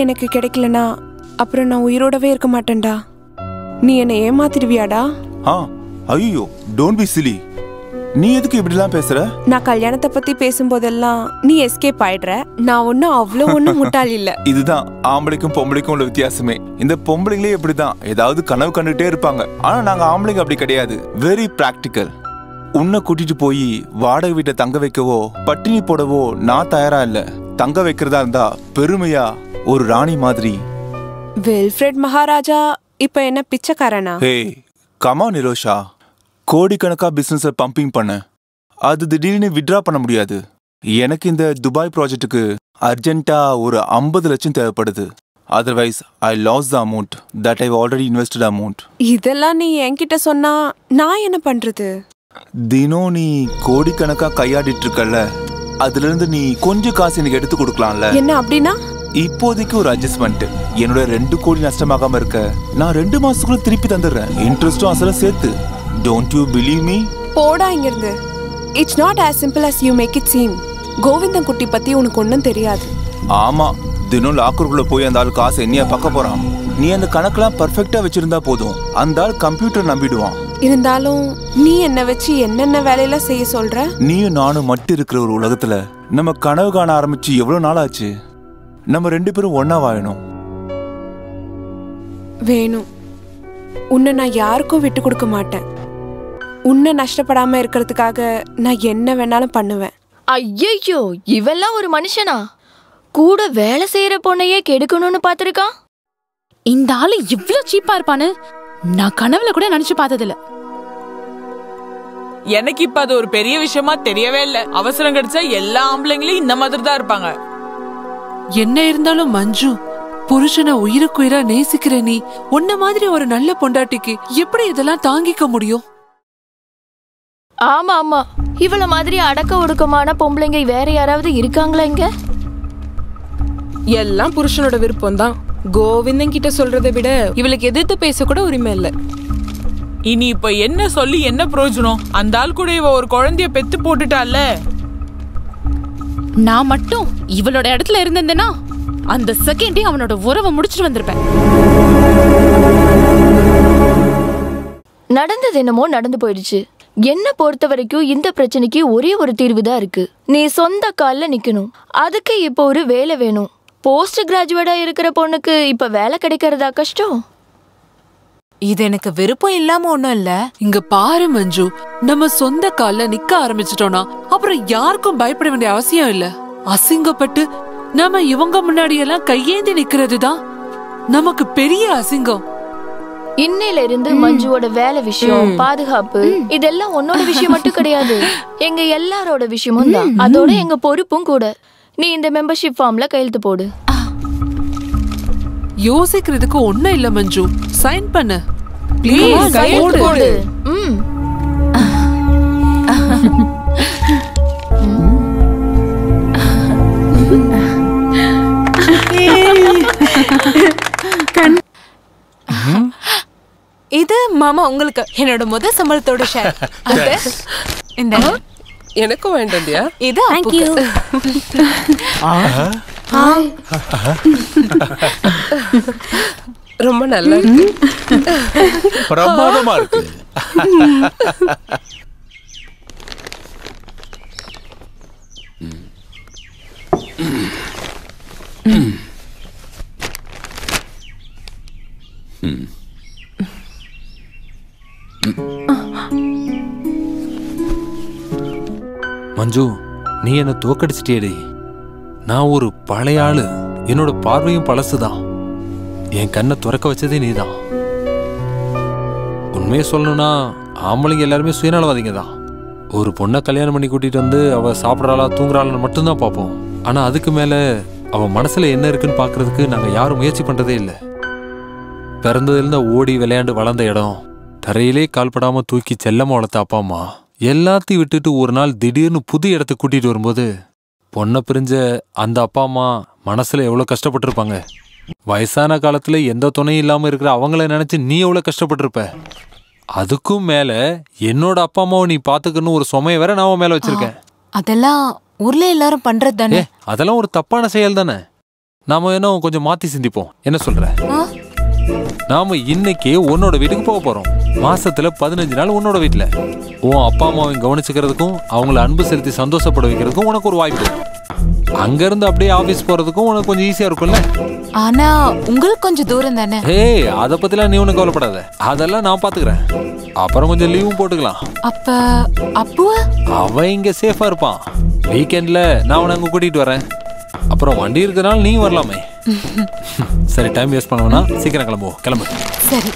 எனக்கு கிடைக்கலனா அப்புறம் நான் உயிரோடவே இருக்க மாட்டேன்டா. நீ என்னை ஏமாத்திடுவியாடா? ஐயோ, டோன்ட் பி சிலி. நீ எதுக்கு இப்படிலாம் பேசுற? நான் கல்யாணத்தை பத்தி பேசும்போதெல்லாம் நீ எஸ்கேப் ஆயிடுற. நான் ஒன்னும் அவ்வளோ ஒன்னும் முட்டாள் இல்ல. இதுதான் ஆம்பளைக்கும் பொம்பளைக்கும் உள்ள வித்தியாசமே. இந்த பொம்பளைங்களே இப்படிதான் ஏதாவது கனவு கண்டுட்டே இருப்பாங்க. ஆனா நாங்க ஆம்பளைங்க அப்படி கிடையாது. Very practical. உன்னை கூட்டிட்டு போய் வாடகை வீட்டை தங்க வைக்கவோ பட்டினி போடவோ நான் தயாரா இல்ல. தங்க வைக்கிறதா இருந்தா பெருமையா ஒரு ராணி மாதிரி. வில்ஃப்ரெட் மகாராஜா இப்ப என்ன பிச்சைக்காரனா? ஹே கம் ஆன் நிரோஷா, கோடிக்கணக்கா பிசினஸ் பம்பிங் பண்ண அது திடீர்னு வித்ட்ரா பண்ண முடியாது. எனக்கு இந்த துபாய் ப்ராஜெக்ட்டுக்கு அர்ஜென்ட்டா ஒரு 50 லட்சம் தேவைப்படுது. Otherwise I lose the amount that I already invested amount. இதெல்லாம் நீ என்கிட்ட சொன்னா நான் என்ன பண்றது? தினம் நீ கோடிக்கணக்கா கையாடிட்டு இருக்கல, அதுல இருந்து நீ கொஞ்சம் காசு எனக்கு எடுத்து கொடுக்கலாம்ல. என்ன அப்படின்னா? இப்போதைக்கு ஒரு அட்ஜஸ்ட்மெண்ட். என்னோட 2 கோடி நஷ்டமாகாம இருக்க நான் 2 மாசத்துக்குள்ள திருப்பி தந்துடுறேன், இன்ட்ரெஸ்டும் அசலும் சேர்த்து. Don't you believe me? போடா இங்கிருந்து. It's not as simple as you make it seem. Govindan குட்டி பத்தி உனக்கு ஒன்றும் தெரியாது. ஆமா, தினம் லாக்கருக்குள்ள போய் அந்த ஆள் காசு என்னைய பார்க்க போறான். நீ அந்த கணக்கெல்லாம் பர்ஃபெக்டா வச்சிருந்தா போதும், அந்த ஆள் கம்ப்யூட்டர் நம்பிடுவான். இருந்தாலும் நீ என்ன வச்சு என்னென்ன வேலையெல்லாம் செய்ய சொல்ற? நீயும் நானும் மட்டும் இருக்கிற ஒரு உலகத்துல நம்ம கனவு காண ஆரம்பிச்சு எவ்வளவு நாள் ஆச்சு? நம்ம 2 பேரும் ஒன்னா வாழணும். வேணும். உன்னை நான் யாருக்கும் விட்டு கொடுக்க மாட்டேன். உன்னை நஷ்டப்படாம இருக்கிறதுக்காக நான் என்ன வேணாலும் பண்ணுவேன். ஐயோ, இவெல்லாம் ஒரு மனுஷனா? கூட வேலை செய்யற பொண்ணையே கெடுக்கணும்னு பாத்துருக்கான். இந்த ஆளு இவ்ளோ சீப்பா இருப்பான்னு நான் கனவுல கூட நினைச்சு பார்த்ததில்ல. எனக்கு இப்ப அது ஒரு பெரிய விஷயமா தெரியவே இல்ல. அவசரம் கிடைச்சா எல்லா ஆம்பளைங்களும் இந்த மாதிரி தான் இருப்பாங்க. என்ன இருந்தாலும் மஞ்சு, புருஷனை உயிருக்குயிரா நேசிக்கிற நீ உன்ன மாதிரி ஒரு நல்ல பொண்டாட்டிக்கு எப்படி இதெல்லாம் தாங்கிக்க முடியும்? ஆமா ஆமா, இவள மாதிரி அடக்க ஒடுக்கமான பொம்பளைங்க வேற யாராவது இருக்காங்களா இங்க? எல்லாம் புருஷனோட விருப்பம் தான். கோவிந்தன் கிட்ட சொல்றதை விட இவளுக்கு எதிர்த்து பேச கூட உரிமை இல்ல. இனி இப்ப என்ன சொல்லி என்ன பிரயோஜனம்? அந்த ஆள் கூட இவ ஒரு குழந்தைய பெத்து போட்டுட்டால. நான் மட்டும் இவளோட இடத்துல இருந்தேன்னா அந்த செகண்டே அவனோட உறவை முடிச்சிட்டு வந்திருப்பேன். நடந்தது என்னமோ நடந்து போயிடுச்சு. என்ன பொறுத்த வரைக்கும் இந்த பிரச்சனைக்கு ஒரே ஒரு தீர்வு தான் இருக்கு. நீ சொந்த கால்ல நிக்கணும். அதுக்கு இப்போ ஒரு வேலை வேணும். போஸ்ட் கிராஜுவேட்டா இருக்கிற பொண்ணுக்கு இப்ப வேலை கிடைக்கிறதா கஷ்டம்? இது எனக்கு விருப்பம் இல்லாம ஒண்ணும் இல்ல. இங்க பாரு மஞ்சு, நம்ம சொந்த கால்ல நிக்க ஆரம்பிச்சிட்டோம்னா அப்புறம் யாருக்கும் பயப்பட வேண்டிய அவசியம் இல்ல. அசிங்கப்பட்டு நம்ம இவங்க முன்னாடி எல்லாம் கையேந்தி நிக்கிறது தான் நமக்கு பெரிய அசிங்கம். இன்னையில இருந்து மஞ்சுவோட வேலை விஷயம், பாதுகாப்பு இதெல்லாம் உன்னோட விஷயம் மட்டும் கிடையாது, எங்க எல்லாரோட விஷயமும் தான். அதோட எங்க பொறுப்பும் கூட. நீ இந்த மெம்பர்ஷிப் ஃபார்ம்ல கையெழுத்து போடு. யோசிக்கிறதுக்கு ஒண்ணும் இல்ல மஞ்சு, சைன் பண்ணு ப்ளீஸ். கையெழுத்து போடு. இது மாமா உங்களுக்கு என்னோட முதல் சம்பளத்தோட ஷேர். இந்த எனக்கும் வேண்டாம்டியா? இது அப்புக்கு. ரொம்ப நல்லா இருக்கு. பிரமாதமா இருக்கு. மஞ்சு, நீ என்ன தோக்கடிச்சிட்டேடி. நான் ஒரு பழைய ஆளு, என்னோட பார்வையும் பழசுதான். என் கண்ணை துறக்க வச்சதே நீதான். உண்மையை சொல்லணும்னா ஆம்பளைங்க எல்லாருமே சுயநலவாதிங்க தான். ஒரு பொண்ணை கல்யாணம் பண்ணி கூட்டிட்டு வந்து அவ சாப்பிட்றாளா தூங்குறாளான்னு மட்டும்தான் பார்ப்போம். ஆனா அதுக்கு மேல அவ மனசுல என்ன இருக்குன்னு பாக்குறதுக்கு நாங்க யாரும் முயற்சி பண்றதே இல்லை. பிறந்ததுலேருந்து ஓடி விளையாண்டு வளர்ந்த இடம், தரையிலே கால்படாம தூக்கி செல்லமா வளர்த்த அப்பா அம்மா எல்லாத்தையும் விட்டுட்டு ஒரு நாள் திடீர்னு புது இடத்துக்கு கூட்டிட்டு வரும்போது பொண்ணை பிரிஞ்ச அந்த அப்பா அம்மா மனசுல எவ்வளவு கஷ்டப்பட்டிருப்பாங்க. வயசான காலத்துல எந்த துணையும் இல்லாம இருக்கிற அவங்கள நினைச்சு நீ எவ்வளவு கஷ்டப்பட்டிருப்ப. அதுக்கும் மேல என்னோட அப்பா அம்மாவை நீ பாத்துக்கணும் ஒரு சுமையை வேற நான் மேல வச்சிருக்கேன். அதெல்லாம் ஊர்ல எல்லாரும் பண்றது தானே. அதெல்லாம் ஒரு தப்பான செயல் தானே. நாம என்ன கொஞ்சம் மாத்தி சிந்திப்போம். என்ன சொல்ற? நாம இன்னைக்கு உன்னோட வீட்டுக்கு போக போறோம். மாசத்துல 15 நாள் உன்னோட வீட்டுல உன் அப்பா அம்மாவையும் கவனிச்சுக்கிறதுக்கும் அவங்கள அன்பு செலுத்தி சந்தோஷப்பட வைக்கிறதுக்கும் உனக்கு ஒரு வாய்ப்பு. அங்க இருந்து அப்படியே ஆபீஸ் போறதுக்கும் உனக்கு கொஞ்சம் ஈஸியா இருக்கும்ல. ஆனா உங்களுக்கு கொஞ்சம் தூரம் தானே. ஏய், அத பத்திலாம் நீ ஒன்னும் கவலைப்படாத, அதெல்லாம் நான் பாத்துக்கிறேன். அப்புறம் கொஞ்சம் லீவும் போட்டுக்கலாம். அப்ப அப்புவ அவன் இங்க சேஃபா இருப்பான். வீக்கெண்ட்ல நான் அவனை அங்க கூட்டிட்டு வரேன். அப்புறம் வண்டி இருக்கிறனால நீ வரலாமே. சரி, டைம் வேஸ்ட் பண்ண வேணாம், சீக்கிரம் கிளம்புவோம். கிளம்பு. சரி.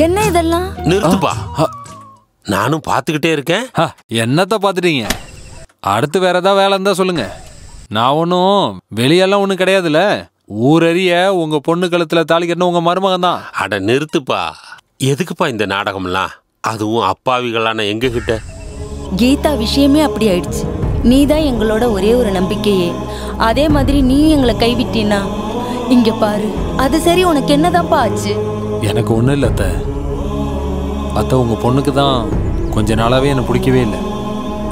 என்ன இதெல்லாம்? நிறுத்துப்பா, நானும் பாத்துக்கிட்டே இருக்கேன். என்னத்த பாத்துட்டீங்க? அடுத்து வேற ஏதாவது வேலை இருந்தா சொல்லுங்க. நான் ஒன்னும் வெளியெல்லாம் ஒண்ணும் கிடையாதுல்ல. ஊரறிய உங்க பொண்ணு கழுத்துல தாலி கட்டின உங்க மருமகன் தான். அட நிறுத்துப்பா, எதுக்குப்பா இந்த நாடகம்லாம்? அதுவும் அப்பாவிகளான எங்க கிட்ட. கீதா விஷயமே அப்படி ஆயிடுச்சு. நீ தான் எங்களோட ஒரே ஒரு நம்பிக்கையே. அதே மாதிரி நீ எங்களை கைவிட்டினா இங்க பாரு. அது சரி, உனக்கு என்னதான்ப்பா ஆச்சு? எனக்கு ஒன்றும் இல்லை அத்தை. அத்தை, உங்கள் பொண்ணுக்கு தான் கொஞ்ச நாளாகவே என்னை பிடிக்கவே இல்லை.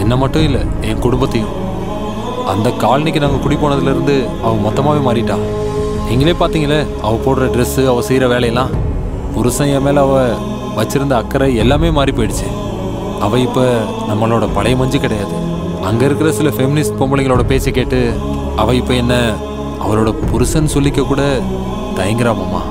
என்னை மட்டும் இல்லை, என் குடும்பத்தையும். அந்த காலனிக்கு நாங்கள் குடி போனதுலேருந்து அவள் மொத்தமாகவே மாறிட்டா. நீங்களே பார்த்தீங்களே, அவள் போடுற ட்ரெஸ்ஸு, அவள் செய்கிற வேலையெல்லாம். புருஷன் என் மேலே அவள் வச்சிருந்த அக்கறை எல்லாமே மாறி போயிடுச்சு. அவள் இப்போ நம்மளோட பழைய மஞ்சு கிடையாது. அங்கே இருக்கிற சில ஃபெமினிஸ்ட் பொம்பளைங்களோட பேச்சை கேட்டு அவள் இப்போ என்ன அவளோட புருஷன் சொல்லிக்க கூட தயங்குறாமம்மா.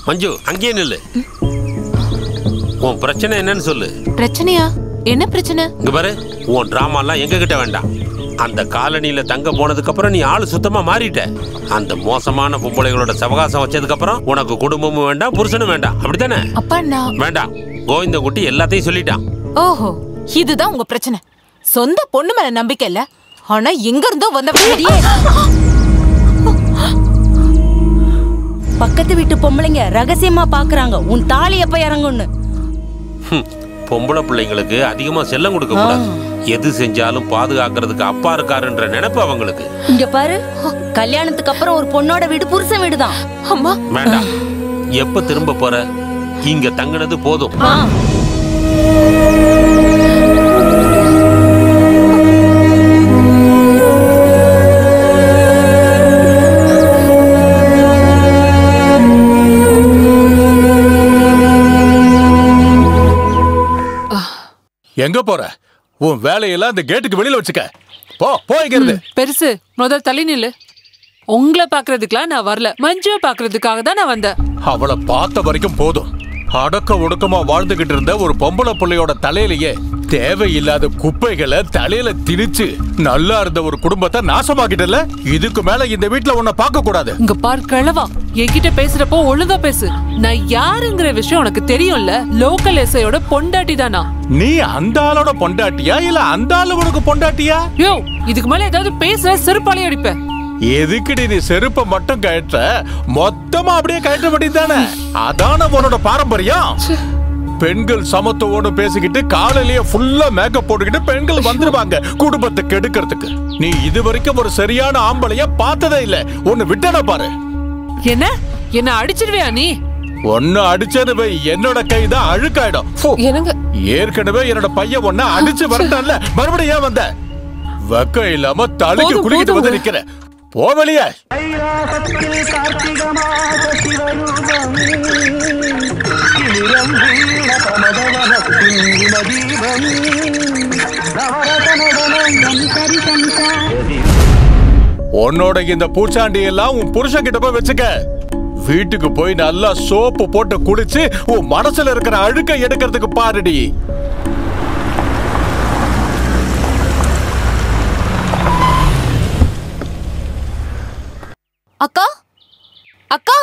மஞ்சு, அங்கேயே நில்லு. உன் பிரச்சனை என்னன்னு சொல்லு. பிரச்சனையா? என்ன பிரச்சனை? இங்க பாரு, உன் டிராமாலாம் எங்க கிட்ட வேண்டாம். அந்த காலனியில தங்க போனதுக்கு அப்புறம் நீ ஆளு சுத்தமா மாறிட்ட. அந்த மோசமான பொம்பளைகளோட சவகாசம் வச்சதுக்கு அப்புறம் உனக்கு குடும்பமும் வேண்டாம், புருஷனும் வேண்டாம். அப்படித்தானே? அப்பா நான் வேண்டாம். கோவிந்தகுட்டி எல்லாத்தையும் சொல்லிட்டான். ஓஹோ, இதுதான் உங்க பிரச்சனை. சொந்த பொண்ணு மேல நம்பிக்கை இல்ல, ஆனா எங்க இருந்தோ வந்த பக்கத்து வீட்டு பொம்பளைங்க ரகசியமா பாக்குறாங்க உன் தாலி எப்ப இறங்கும்னு. பொம்பளை பிள்ளைங்களுக்கு அதிகமா செல்லம் கொடுக்க கூடாது. எது செஞ்சாலும் பாதுகாக்கிறதுக்கு அப்பா இருக்காருன்ற நினைப்பு அவங்களுக்கு. இங்க பாரு, கல்யாணத்துக்கு அப்புறம் ஒரு பொண்ணோட வீடு புருஷன் வீடுதான். அம்மா வேண்டாம். எப்ப திரும்ப போற? இங்க தங்கினது போதும். எங்க போற? உன் வேலையெல்லாம் இந்த கேட்டுக்கு வெளியில வச்சுக்க. போ போய்கிறது. பெருசு, முதல் தள்ளி நில்லு. உங்களை பாக்குறதுக்குலாம் நான் வரல, மஞ்சுவை பாக்குறதுக்காக தான் நான் வந்தேன். அவளை பார்த்த வரைக்கும் போதும். அடக்க ஒடுக்கமா வாழ்ந்துகிட்டு இருந்த ஒரு பொம்பளை பிள்ளையோட தலையிலேயே தேவையில்லாத குப்பைகளை தலையில திணிச்சு நல்லா இருந்த ஒரு குடும்பத்தை நாசமாக்கிட்டல. இதுக்கு மேல இந்த வீட்டுல உன்னை பார்க்க கூடாது. இங்க பார் கிழவா, என்கிட்ட பேசுறப்போ ஒழுங்கா பேசு. நான் யாருங்கிற விஷயம் உனக்கு தெரியும்ல. லோக்கல் எஸ்ஐயோட பொண்டாட்டி தானா? நீ அந்த ஆளோட பொண்டாட்டியா இல்ல அந்த ஆளு உனக்கு பொண்டாட்டியா? யோ, இதுக்கு மேல ஏதாவது பேசுற செருப்பாலே அடிப்பேன். எதுக்குடி நீ செருப்ப மட்டும் கழற்ற? மொத்தமா அப்படியே கழட்ட வேண்டியதானே? அதான உன்னோட பாரம்பரியம். பெண்கள் சமத்துவோடு பேசிக்கிட்டு காலையிலேயே ஃபுல்லா மேக்கப் போட்டுக்கிட்டு பெண்கள் வந்துருவாங்க குடும்பத்தை கெடுக்கிறதுக்கு. நீ இதுவரைக்கும் ஒரு சரியான ஆம்பளைய பார்த்ததே இல்ல. ஒன்னு விட்டன பாரு. என்ன அடிச்சிருவியா நீ? ஒன்னு அடிச்சது வை, என்னோட கைதான் அழுக்காயிடும். ஏற்கனவே என்னோட பையன் ஒன்ன அடிச்சு வரட்டான்ல, மறுபடியும் ஏன் வந்த? வெக்க இல்லாம தலைக்கு குளிக்கிட்டு வந்து நிக்கிற. போ வெளியே. உன்னோட இந்த பூச்சாண்டி எல்லாம் உன் புருஷன் கிட்ட போய் வச்சுக்க. வீட்டுக்கு போய் நல்லா சோப்பு போட்டு குளிச்சு உன் மனசுல இருக்கிற அழுக்க எடுக்கிறதுக்கு பாருடி. அக்கா அக்கா